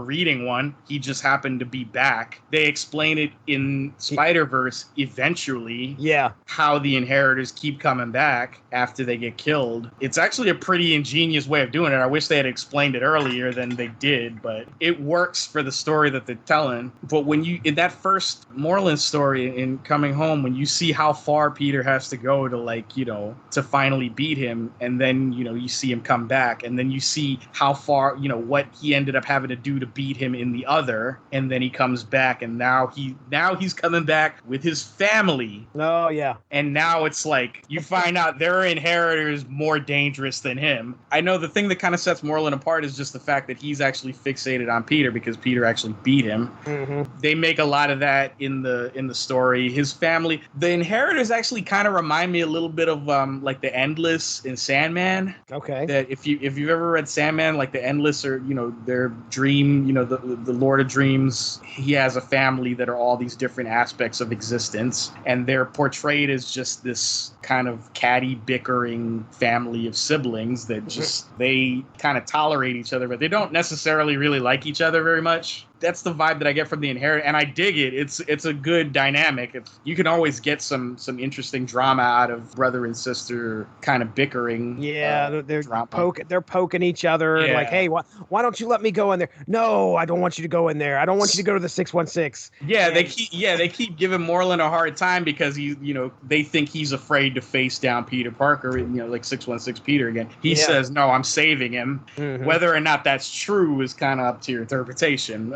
reading one. He just happened to be back. They explain it in Spider-Verse eventually. Yeah. How the inheritors keep coming back after they get killed. It's actually a pretty ingenious way of doing it. I wish they had explained it earlier than they did, but it works for the story that they're telling. But when you, in that first Moreland story in Coming Home, when you see how far Peter has to go to, like, you know, to finally beat him, and then, you know, you see him come back, and then you see how far, you know, what he ended up having to do to beat him in the other, and then he comes back, and now he's coming back with his family. Oh yeah. And now it's like you find out there are inheritors more dangerous than him. I know the thing that kind of sets Moreland apart is just the fact that he's actually fixated on Peter because Peter actually beat him. Mm-hmm. They make a lot of that in the story. His family, the inheritors, actually kind of remind me a little bit of like the Endless in Sandman. Okay. That if you've ever read Sandman, like the Endless, or, you know, their dream, you know, the Lord of Dreams, he has a family that are all these different aspects of existence, and they're portrayed as just this kind of catty, bickering family of siblings that just, they kind of tolerate each other, but they don't necessarily really like each other very much. That's the vibe that I get from the Inherit, and I dig it. It's a good dynamic. You can always get some interesting drama out of brother and sister kind of bickering. Yeah, they're drama. poking each other, Yeah. like, hey, why don't you let me go in there? No, I don't want you to go in there. I don't want you to go to the 616. Yeah, they keep giving Moreland a hard time because they think he's afraid to face down Peter Parker, you know, like 616 Peter again. He says, no, I'm saving him. Mm-hmm. Whether or not that's true is kind of up to your interpretation.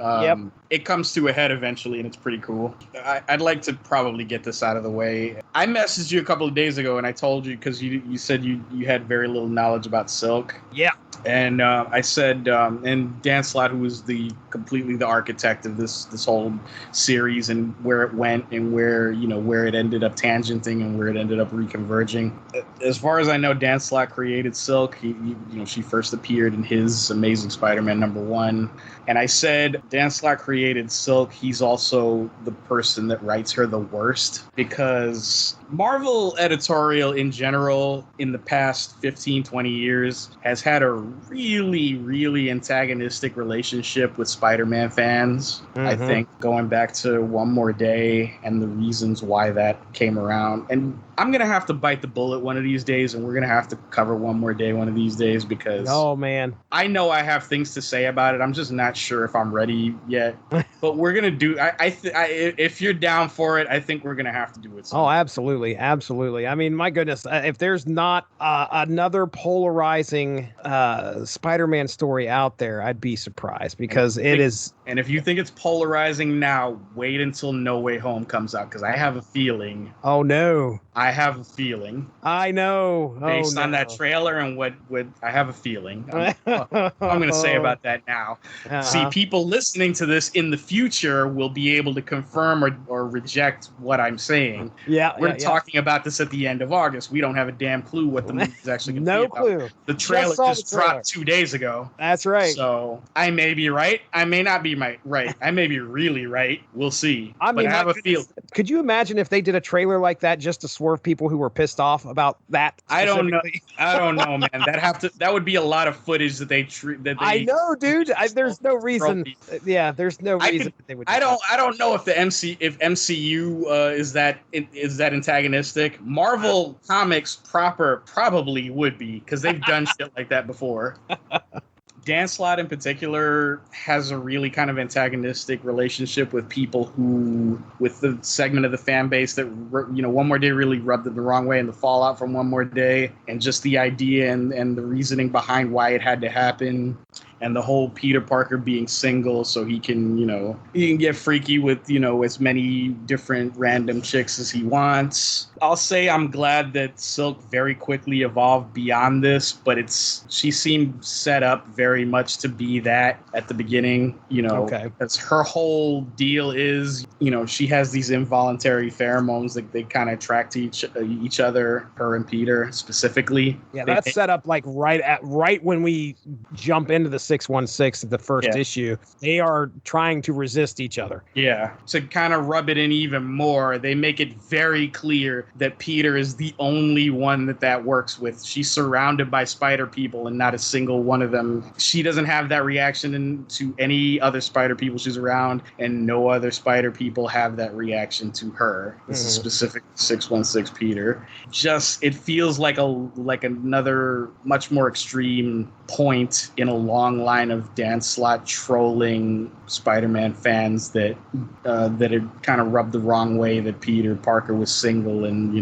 It comes to a head eventually, and it's pretty cool. I'd like to probably get this out of the way. I messaged you a couple of days ago, and I told you, because you said you had very little knowledge about Silk. Yeah. And I said, and Dan Slott, who was completely the architect of this whole series and where it went and where it ended up tangenting and where it ended up reconverging. As far as I know, Dan Slott created Silk. She first appeared in his Amazing Spider-Man #1. And I said, Dan Slott created Silk. He's also the person that writes her the worst, because Marvel editorial in general in the past 15, 20 years has had a really, really antagonistic relationship with Spider-Man fans. Mm-hmm. I think going back to One More Day and the reasons why that came around. And I'm going to have to bite the bullet one of these days, and we're going to have to cover One More Day one of these days, because oh man, I know I have things to say about it. I'm just not sure if I'm ready yet. But we're going to do, if you're down for it, I think we're going to have to do it soon. Oh, absolutely. Absolutely. I mean, my goodness, if there's not another polarizing Spider-Man story out there, I'd be surprised, because it is. And if you think it's polarizing now, wait until No Way Home comes out, because I have a feeling. Oh, no. I have a feeling. I know. Based on that trailer and what I have a feeling. I'm going to say about that now. Uh-huh. See, people listening to this in the future will be able to confirm or reject what I'm saying. Yeah. We're talking about this at the end of August. We don't have a damn clue what the movie's actually going to be about. No clue. The trailer just dropped 2 days ago. That's right. So I may be right. I may not be right. I may be really right. We'll see. I have a feeling. Could you imagine if they did a trailer like that just to swerve people who were pissed off about that? I don't know. I don't know, man. That would be a lot of footage that they. I know, dude. There's no reason. Yeah, there's no reason they would. I don't know if MCU is that antagonistic. Marvel Comics proper probably would be, because they've done shit like that before. Dan Slott in particular has a really kind of antagonistic relationship with with the segment of the fan base that, One More Day really rubbed them the wrong way, and the fallout from One More Day, and just the idea and the reasoning behind why it had to happen. And the whole Peter Parker being single so he can get freaky with, as many different random chicks as he wants. I'll say I'm glad that Silk very quickly evolved beyond this, but she seemed set up very much to be that at the beginning, Okay. That's her whole deal is, she has these involuntary pheromones that they kind of attract to each other, her and Peter specifically. Yeah, that's set up like right when we jump into the 616 at the first issue. They are trying to resist each other. Yeah. To kind of rub it in even more, they make it very clear that Peter is the only one that works with. She's surrounded by spider people and not a single one of them. She doesn't have that reaction to any other spider people she's around, and no other spider people have that reaction to her. This is specific to 616 Peter. Just, it feels like another much more extreme point in a long line of Dan Slott trolling Spider-Man fans that had kind of rubbed the wrong way that Peter Parker was single and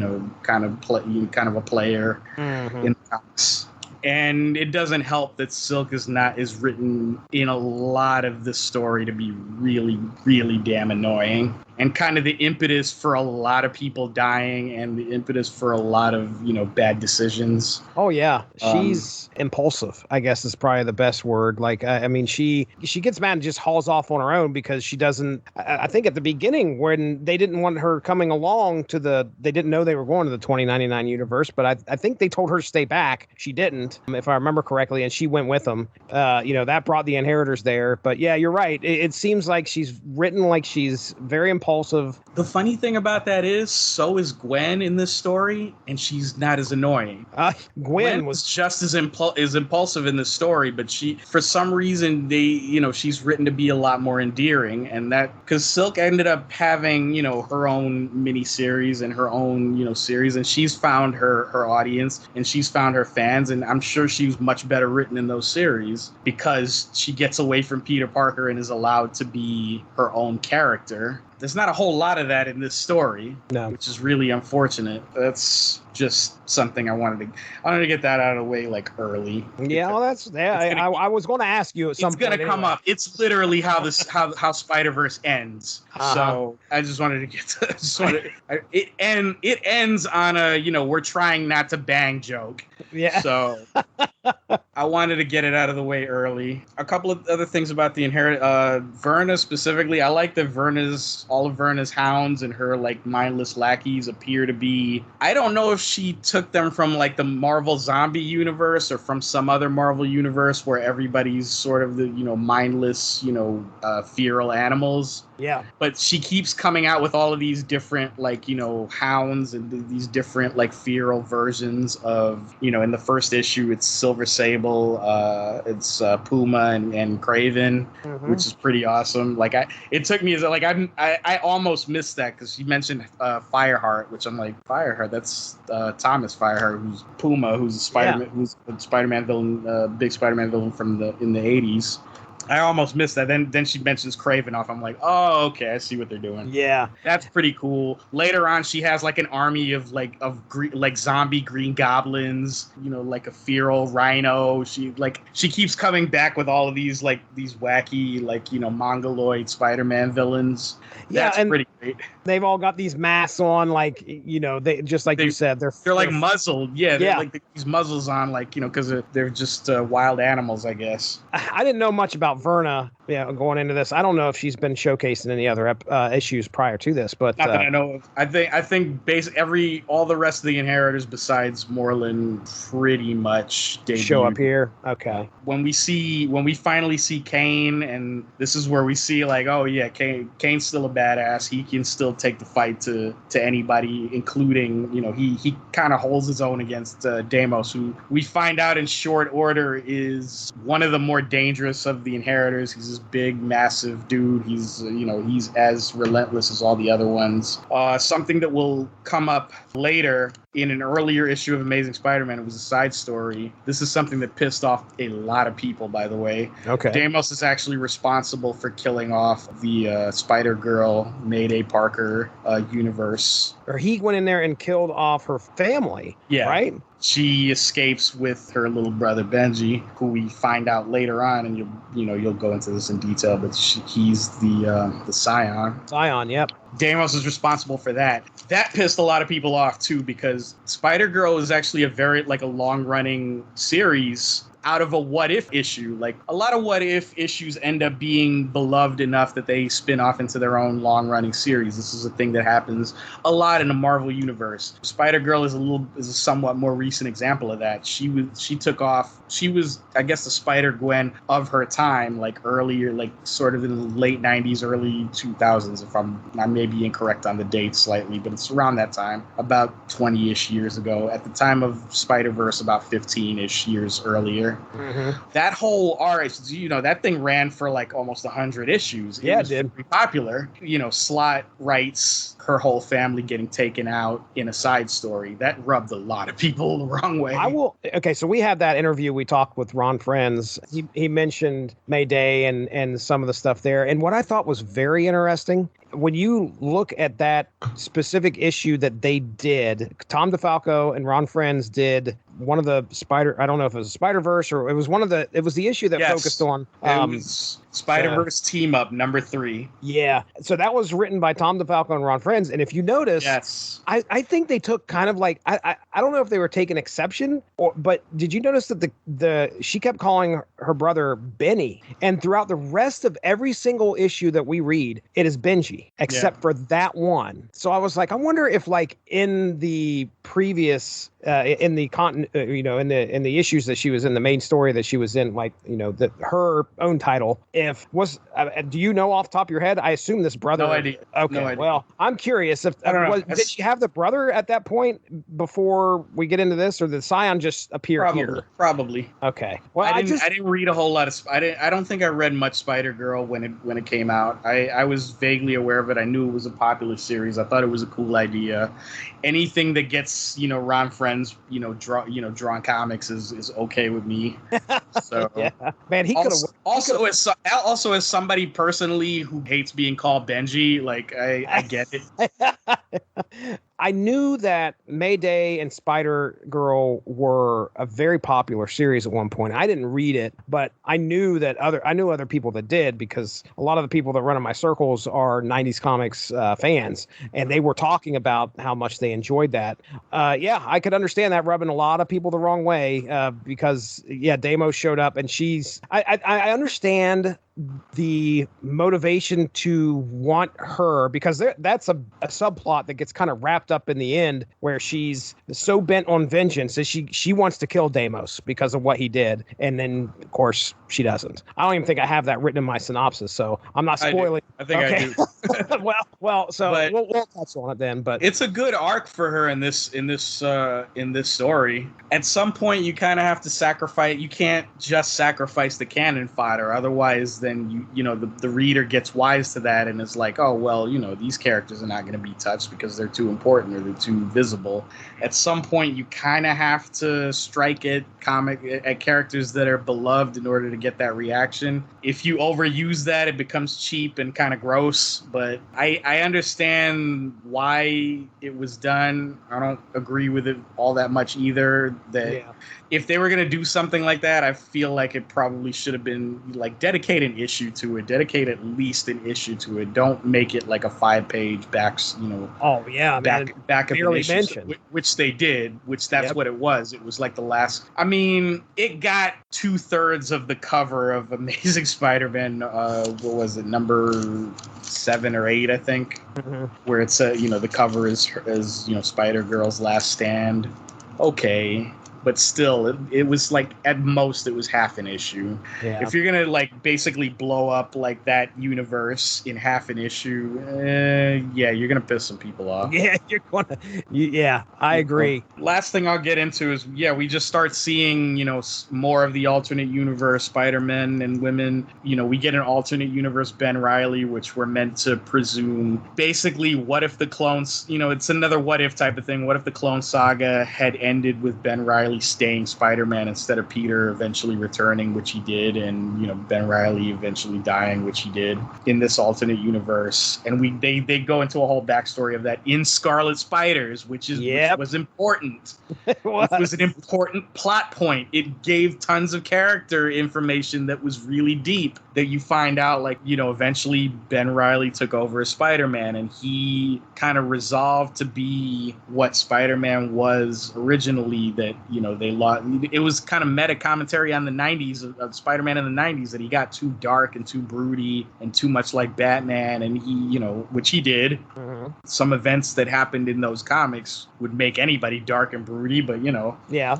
kind of a player in the comics. And it doesn't help that Silk is written in a lot of the story to be really, really damn annoying. And kind of the impetus for a lot of people dying and the impetus for a lot of, bad decisions. Oh, yeah. She's impulsive, I guess is probably the best word. Like, I mean, she gets mad and just hauls off on her own because she doesn't, I think at the beginning when they didn't want her coming along they didn't know they were going to the 2099 universe, but I think they told her to stay back. She didn't, if I remember correctly, and she went with them. That brought the Inheritors there. But yeah, you're right. It seems like she's written like she's very impulsive. The funny thing about that is, so is Gwen in this story, and she's not as annoying. Gwen was just as impulsive in this story, but she, for some reason, she's written to be a lot more endearing, and that because Silk ended up having her own miniseries and her own series, and she's found her audience and she's found her fans, and I'm sure she was much better written in those series because she gets away from Peter Parker and is allowed to be her own character. There's not a whole lot of that in this story, which is really unfortunate. That's just something I wanted to get that out of the way early. Yeah, well, I was going to ask you at some point. It's going to come up. It's literally how Spider-Verse ends. So I just wanted to get to it ends on a we're trying not to bang joke. Yeah. So I wanted to get it out of the way early. A couple of other things about the Verna specifically. I like that all of Verna's hounds and her mindless lackeys appear to be, I don't know if she took them from the Marvel zombie universe or from some other Marvel universe where everybody's sort of the mindless feral animals. Yeah. But she keeps coming out with all of these different hounds and these different feral versions of in the first issue it's Silver Sable, it's Puma and Craven, which is pretty awesome. It took me as I almost missed that because she mentioned Fireheart, which I'm like, Fireheart, that's Thomas Fireheart, who's Puma, who's a Spider-Man villain, big Spider-Man villain in the 80s. I almost missed that. Then she mentions Kravinoff. I'm like, oh, okay, I see what they're doing. Yeah, that's pretty cool. Later on, she has an army of zombie green goblins. A feral rhino. She keeps coming back with all of these wacky mongoloid Spider-Man villains. That's pretty great. They've all got these masks on, they just you said, they're muzzled. Yeah, they're these muzzles on, because they're just wild animals, I guess. I didn't know much about Verna. Yeah, going into this, I don't know if she's been showcased in any other issues prior to this, but not that I know of. I think basically all the rest of the Inheritors besides Moreland pretty much debuted. Show up here. Okay. When we finally see Kane, and this is where we see oh yeah, Kane's still a badass. He can still take the fight to anybody, including he kind of holds his own against Deimos, who we find out in short order is one of the more dangerous of the Inheritors. He's this big, massive dude. He's he's as relentless as all the other ones. Something that will come up later in an earlier issue of Amazing Spider-Man. It was a side story. This is something that pissed off a lot of people, by the way. Okay. Deimos is actually responsible for killing off the Spider-Girl, Mayday Parker universe. Or he went in there and killed off her family. Yeah. Right? She escapes with her little brother Benji, who we find out later on, and you'll go into this in detail. But he's the Scion. Scion, yep. Deimos is responsible for that. That pissed a lot of people off too, because Spider-Girl is actually a long-running series out of a what if issue. Like, a lot of what if issues end up being beloved enough that they spin off into their own long running series. This is a thing that happens a lot in the Marvel universe. Spider-Girl is a somewhat more recent example of that. She was, I guess, the Spider-Gwen of her time, like earlier, like sort of in the late 90s, early 2000s, if I may be incorrect on the dates slightly, but it's around that time, about 20-ish years ago. At the time of Spider-Verse, about 15-ish years earlier. Mm-hmm. That whole arc, that thing ran for like almost 100 issues. It was pretty popular. Slott writes her whole family getting taken out in a side story. That rubbed a lot of people the wrong way. Okay, so we had that interview we talked with Ron Friends. He mentioned Mayday and some of the stuff there. And what I thought was very interesting, when you look at that specific issue that they did, Tom DeFalco and Ron Friends did one of the I don't know if it was a Spider-Verse or it was the issue that focused on it was Spider-Verse Team Up number 3. Yeah. So that was written by Tom DeFalco and Ron Friends. And if you notice, yes, I think they took kind of like, I don't know if they were taking exception, but did you notice that she kept calling her brother Benny? And throughout the rest of every single issue that we read, it is Benji, except for that one. So I was like, I wonder if like in the previous in the in the issues that she was in, the main story that she was in, like, her own title, do you know off the top of your head? I assume this brother. No idea. Okay. No idea. Well, I'm curious if did she have the brother at that point before we get into this, or did Scion just appear here? Probably. Okay. Well, I didn't read a whole lot of. I don't think I read much Spider-Girl when it came out. I was vaguely aware of it. I knew it was a popular series. I thought it was a cool idea. Anything that gets Ron Friends drawn comics is okay with me. So yeah, man, he could have. Also, as somebody personally who hates being called Benji, like I get it. I knew that Mayday and Spider-Girl were a very popular series at one point. I didn't read it, but I knew other people that did, because a lot of the people that run in my circles are 90s comics fans, and they were talking about how much they enjoyed that. Yeah, I could understand that rubbing a lot of people the wrong way, because Deimos showed up, and I understand the motivation to want her, because that's a subplot that gets kind of wrapped up in the end, where she's so bent on vengeance that she wants to kill Deimos because of what he did, and then of course she doesn't. I don't even think I have that written in my synopsis, so I'm not spoiling. I think I do. well, so we'll touch on it then. But it's a good arc for her in this story. At some point, you kind of have to sacrifice. You can't just sacrifice the cannon fodder, otherwise then the reader gets wise to that and is like, oh well, these characters are not going to be touched because they're too important or they're too visible. At some point, you kind of have to strike at characters that are beloved in order to get that reaction. If you overuse that, it becomes cheap and kind of gross. But I understand why it was done. I don't agree with it all that much either. If they were going to do something like that, I feel like it probably should have been like dedicate an issue to it. Dedicate at least an issue to it. Don't make it like a 5-page back of an issue, which they did. That's what it was. It was like the last. I mean, it got 2/3 of the cover of Amazing Spider-Man. What was it, number 7 or 8, I think, where it's the cover is Spider-Girl's last stand. Okay. But still, it was like, at most, it was half an issue. Yeah. If you're going to like basically blow up like that universe in half an issue, you're going to piss some people off. Yeah, you're going to. Yeah, I agree. Last thing I'll get into is, we just start seeing, more of the alternate universe Spider-Men and women. We get an alternate universe Ben Reilly, which we're meant to presume. Basically, what if the clones, it's another what if type of thing. What if the Clone Saga had ended with Ben Reilly Riley staying Spider-Man instead of Peter eventually returning, which he did, and Ben Riley eventually dying, which he did in this alternate universe. And they go into a whole backstory of that in Scarlet Spiders, which was important. It was an important plot point. It gave tons of character information that was really deep, that you find out, like, eventually Ben Riley took over as Spider-Man, and he kind of resolved to be what Spider-Man was originally, that, they lost. It was kind of meta commentary on the 90s of Spider-Man in the 90s, that he got too dark and too broody and too much like Batman, and he, which he did. Mm-hmm. Some events that happened in those comics would make anybody dark and broody, but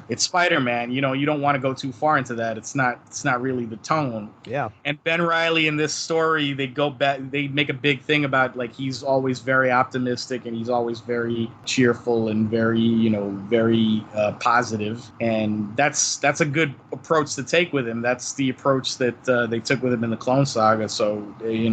it's Spider-Man. You don't want to go too far into that. It's not really the tone. Yeah. And Ben Riley in this story, they go back. They make a big thing about, like, he's always very optimistic and he's always very cheerful and very very positive. And that's a good approach to take with him. That's the approach that they took with him in the Clone Saga. So they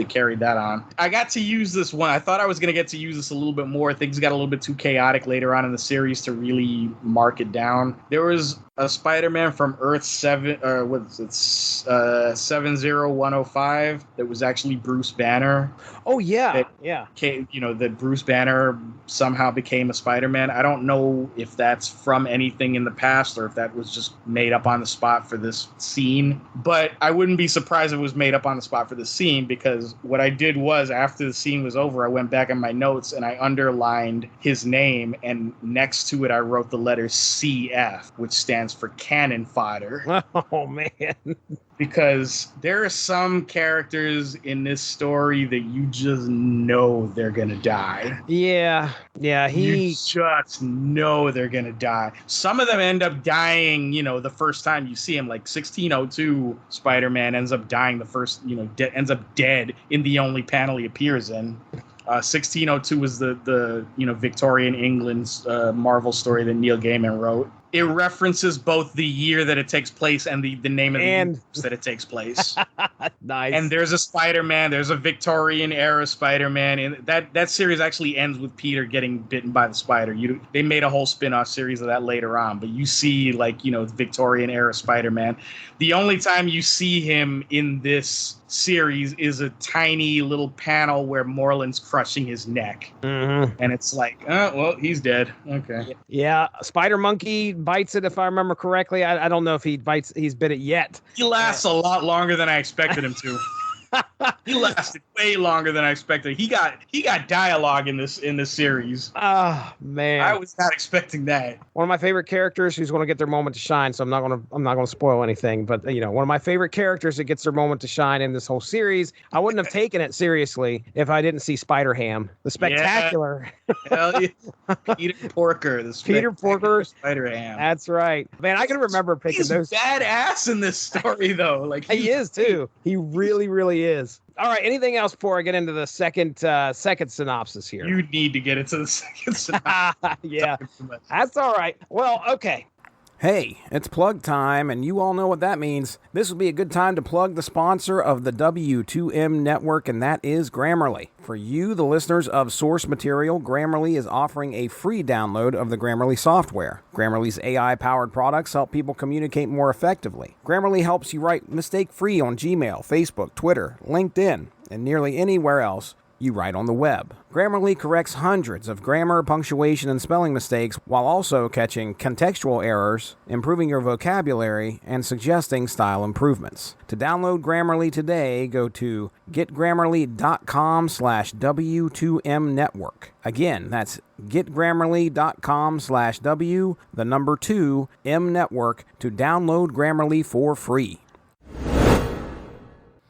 carried that on. I got to use this one. I thought I was going to get to use this a little bit more. Things got a little bit too chaotic later on in the series to really mark it down. There was a Spider-Man from Earth 70105 that was actually Bruce Banner. Oh yeah, that Bruce Banner somehow became a Spider-Man. I don't know if that's from anything in the past or if that was just made up on the spot for this scene. But I wouldn't be surprised if it was made up on the spot for the scene, because what I did was, after the scene was over, I went back in my notes and I underlined his name, and next to it I wrote the letter CF, which stands for cannon fodder. Oh man. Because there are some characters in this story that you just know they're gonna die. Yeah, you just know they're gonna die. Some of them end up dying, the first time you see him. Like 1602 Spider-Man ends up dying the first, ends up dead in the only panel he appears in. 1602 was the Victorian England's Marvel story that Neil Gaiman wrote. It references both the year that it takes place and the name of the universe that it takes place. Nice. And there's a Spider-Man. There's a Victorian era Spider-Man, and that series actually ends with Peter getting bitten by the spider. They made a whole spin-off series of that later on, but you see, like, Victorian era Spider-Man. The only time you see him in this series is a tiny little panel where Moreland's crushing his neck. Mm-hmm. And it's like, oh, well, he's dead. Okay. Yeah, Spider Monkey bites it, if I remember correctly. I don't know if he's bit it yet. He lasts a lot longer than I expected him to. He lasted way longer than I expected. He got dialogue in this series. Oh man, I was not expecting that. One of my favorite characters who's going to get their moment to shine. So I'm not going to spoil anything. But one of my favorite characters that gets their moment to shine in this whole series. I wouldn't have taken it seriously if I didn't see Spider-Ham, the spectacular. Yeah. Hell yeah. Peter Porker, Spider-Ham. That's right, man. I can remember picking those. He's badass in this story though. Like he is too. He really, really is. All right. Anything else before I get into the second synopsis here? You need to get into the second synopsis. Yeah, that's all right. Well, okay. Hey, it's plug time, and you all know what that means. This would be a good time to plug the sponsor of the W2M network, and that is Grammarly. For you, the listeners of Source Material, Grammarly is offering a free download of the Grammarly software. Grammarly's AI-powered products help people communicate more effectively. Grammarly helps you write mistake-free on Gmail, Facebook, Twitter, LinkedIn, and nearly anywhere else you write on the web. Grammarly corrects hundreds of grammar, punctuation, and spelling mistakes while also catching contextual errors, improving your vocabulary, and suggesting style improvements. To download Grammarly today, go to getgrammarly.com/W2M-network. Again, that's getgrammarly.com/W2M-network to download Grammarly for free.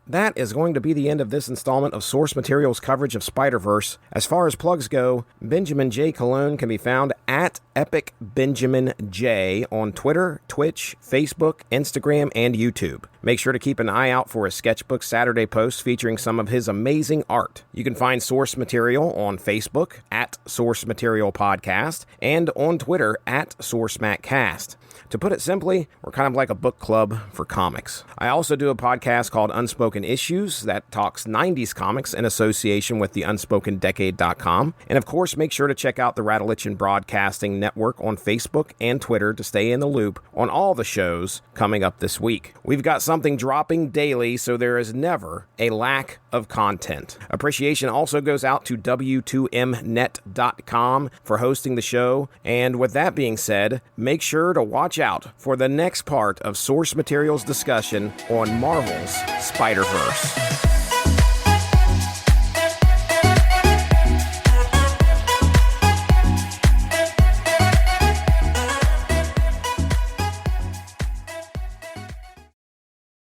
That is going to be the end of this installment of Source Material's coverage of Spider-Verse. As far as plugs go, Benjamin J. Cologne can be found at Epic Benjamin J on Twitter, Twitch, Facebook, Instagram, and YouTube. Make sure to keep an eye out for his Sketchbook Saturday post featuring some of his amazing art. You can find source material on Facebook at Source Material Podcast and on Twitter at SourceMattCast. To put it simply, we're kind of like a book club for comics. I also do a podcast called Unspoken Issues that talks 90s comics in association with the UnspokenDecade.com. And of course, make sure to check out the Rattleichin Broadcasting Network on Facebook and Twitter to stay in the loop on all the shows coming up this week. We've got something dropping daily, so there is never a lack of content. Appreciation also goes out to W2Mnet.com for hosting the show. And with that being said, make sure to watch out for the next part of Source Material's discussion on Marvel's Spider-Verse.